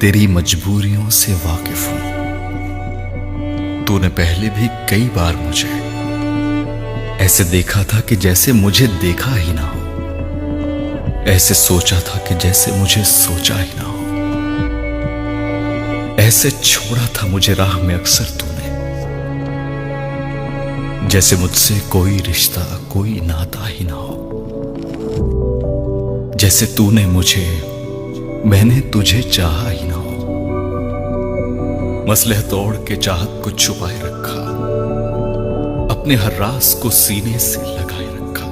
तेरी मजबूरियों से वाकिफ हूं। तूने पहले भी कई बार मुझे ऐसे देखा था कि जैसे मुझे देखा ही ना हो, ऐसे सोचा था कि जैसे मुझे सोचा ही ना हो, ऐसे छोड़ा था मुझे राह में अक्सर तूने, जैसे मुझसे कोई रिश्ता कोई नाता ही ना हो, जैसे तूने मुझे मैंने तुझे चाहा ही ना हो। मसलह तोड़ के चाहत को छुपाए रखा, अपने हर राज को सीने से लगाए रखा,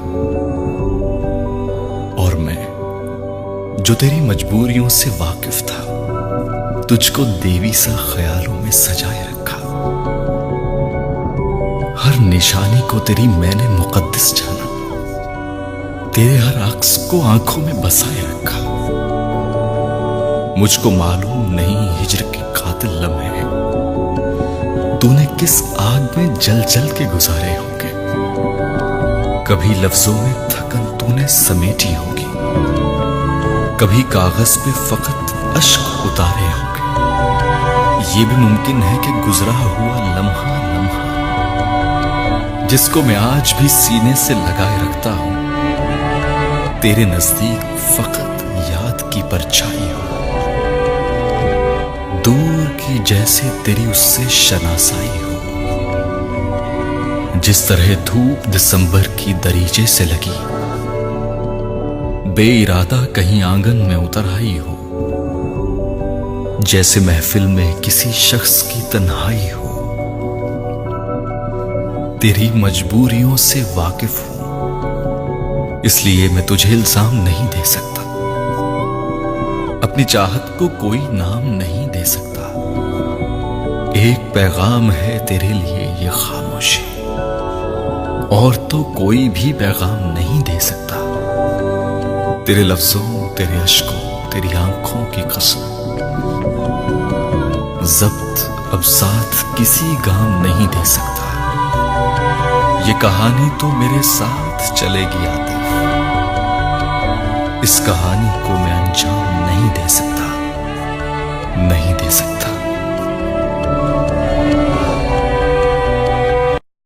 और मैं जो तेरी मजबूरियों से वाकिफ था, तुझको देवी सा ख्यालों में सजाए रखा। हर निशानी को तेरी मैंने मुकद्दस जाना, तेरे हर अक्स को आंखों में बसाए रखा। मुझको मालूम नहीं हिज्र के कातिल लम्हे तूने किस आग में जल जल के गुजारे होंगे। कभी लफ्जों में थकन तूने समेटी होगी, कभी कागज पे फकत अश्क उतारे होंगे। ये भी मुमकिन है कि गुजरा हुआ लम्हा लम्हा, जिसको मैं आज भी सीने से लगाए रखता हूं, तेरे नजदीक फकत याद की परछाई हो, दूर की जैसे तेरी उससे शनासाई हो। जिस तरह धूप दिसंबर की दरीचे से लगी, बेइरादा कहीं आंगन में उतर आई हो, जैसे महफिल में किसी शख्स की तन्हाई हो। तेरी मजबूरियों से वाकिफ हूं, इसलिए मैं तुझे इल्जाम नहीं दे सकता, अपनी चाहत को कोई नाम नहीं दे सकता। एक पैगाम है तेरे लिए ये खामोशी, और तो कोई भी पैगाम नहीं दे सकता। तेरे लफ्जों तेरे अश्कों तेरी आंखों की कसम, जब्त अब साथ किसी गाम नहीं दे सकता। ये कहानी तो मेरे साथ चलेगी आतिफ, इस कहानी को मैं अंजाम नहीं दे सकता।